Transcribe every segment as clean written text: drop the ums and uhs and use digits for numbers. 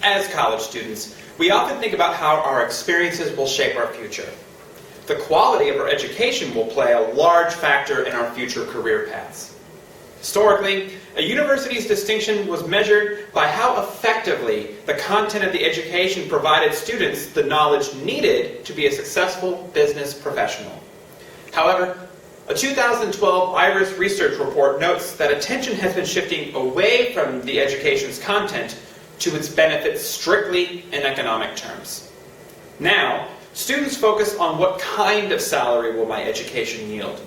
As college students, we often think about how our experiences will shape our future. The quality of our education will play a large factor in our future career paths. Historically, a university's distinction was measured by how effectively the content of the education provided students the knowledge needed to be a successful business professional. However, a 2012 IRIS research report notes that attention has been shifting away from the education's content to its benefits strictly in economic terms. Now, students focus on what kind of salary will my education yield?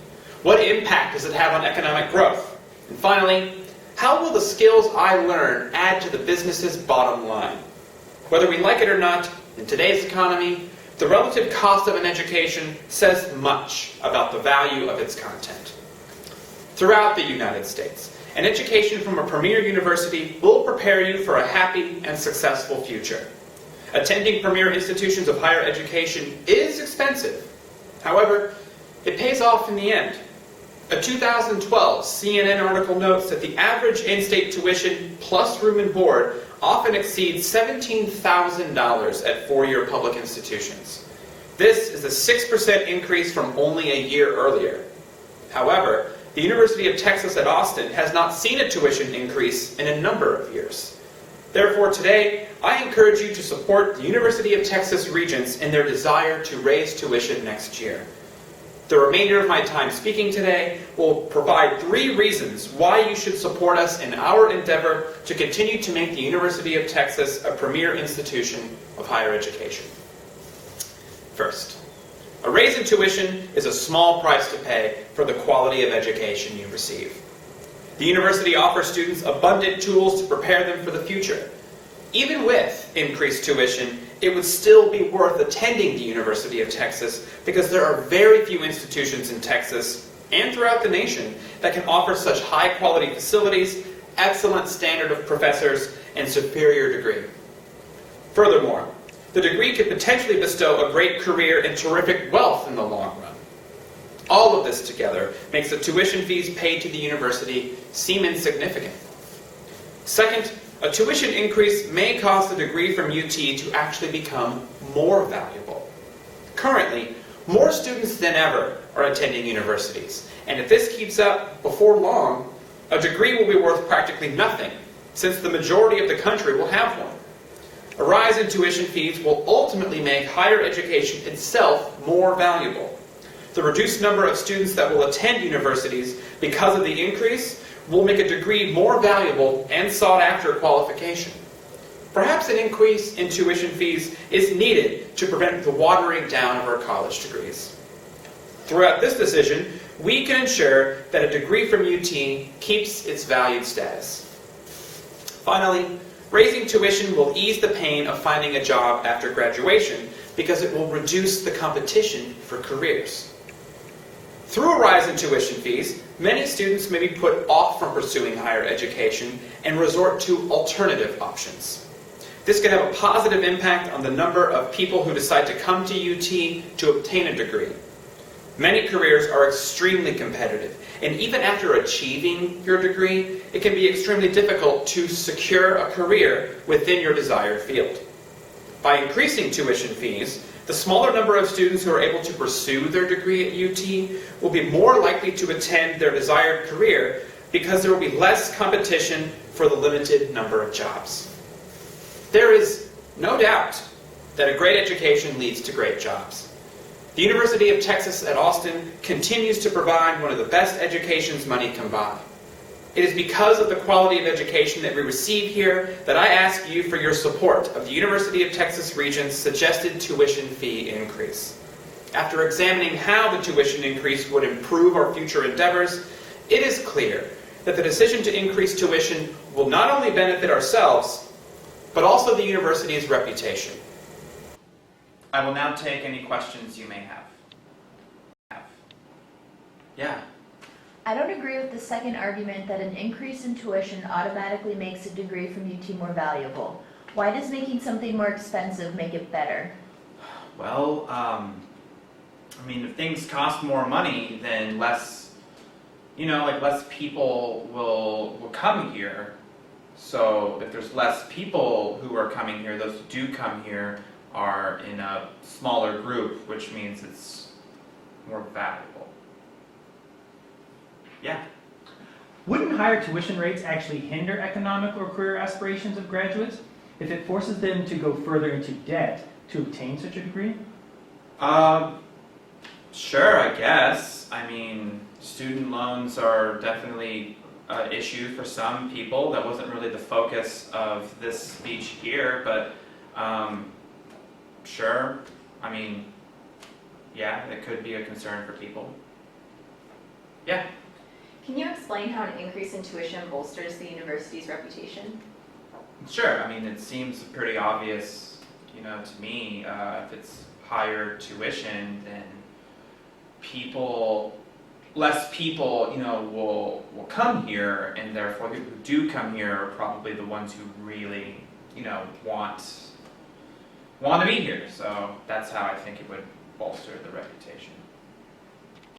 What impact does it have on economic growth? And finally, how will the skills I learn add to the business's bottom line? Whether we like it or not, in today's economy, the relative cost of an education says much about the value of its content. Throughout the United States, an education from a premier university will prepare you for a happy and successful future. Attending premier institutions of higher education is expensive. However, it pays off in the end. A 2012 CNN article notes that the average in-state tuition plus room and board often exceeds $17,000 at four-year public institutions. This is a 6% increase from only a year earlier. However, the University of Texas at Austin has not seen a tuition increase in a number of years. Therefore, today, I encourage you to support the University of Texas Regents in their desire to raise tuition next year. The remainder of my time speaking today will provide 3 reasons why you should support us in our endeavor to continue to make the University of Texas a premier institution of higher education. First, a raise in tuition is a small price to pay for the quality of education you receive. The university offers students abundant tools to prepare them for the future. Even with increased tuition, it would still be worth attending the University of Texas because there are very few institutions in Texas and throughout the nation that can offer such high-quality facilities, excellent standard of professors, and superior degree. Furthermore, the degree could potentially bestow a great career and terrific wealth in the long run. All of this together makes the tuition fees paid to the university seem insignificant. Second, a tuition increase may cause the degree from UT to actually become more valuable. Currently, more students than ever are attending universities, and if this keeps up, before long, a degree will be worth practically nothing, since the majority of the country will have one. A rise in tuition fees will ultimately make higher education itself more valuable. The reduced number of students that will attend universities because of the increase will make a degree more valuable and sought-after qualification. Perhaps an increase in tuition fees is needed to prevent the watering down of our college degrees. Throughout this decision, we can ensure that a degree from UT keeps its valued status. Finally, raising tuition will ease the pain of finding a job after graduation because it will reduce the competition for careers. Through a rise in tuition fees, many students may be put off from pursuing higher education and resort to alternative options. This can have a positive impact on the number of people who decide to come to UT to obtain a degree. Many careers are extremely competitive, and even after achieving your degree, it can be extremely difficult to secure a career within your desired field. By increasing tuition fees, the smaller number of students who are able to pursue their degree at UT will be more likely to attend their desired career because there will be less competition for the limited number of jobs. There is no doubt that a great education leads to great jobs. The University of Texas at Austin continues to provide one of the best educations money can buy. It is because of the quality of education that we receive here that I ask you for your support of the University of Texas Regents' suggested tuition fee increase. After examining how the tuition increase would improve our future endeavors, it is clear that the decision to increase tuition will not only benefit ourselves, but also the university's reputation. I will now take any questions you may have. Yeah. I don't agree with the second argument that an increase in tuition automatically makes a degree from UT more valuable. Why does making something more expensive make it better? Well, if things cost more money, then less people will come here. So if there's less people who are coming here, those who do come here are in a smaller group, which means it's more valuable. Yeah? Wouldn't higher tuition rates actually hinder economic or career aspirations of graduates if it forces them to go further into debt to obtain such a degree? Sure, I guess. I mean, student loans are definitely an issue for some people. That wasn't really the focus of this speech here, but sure. I mean, yeah, it could be a concern for people. Yeah. Can you explain how an increase in tuition bolsters the university's reputation? Sure. I mean, it seems pretty obvious, to me. If it's higher tuition, then less people, will come here, and therefore people who do come here are probably the ones who really, want to be here. So that's how I think it would bolster the reputation.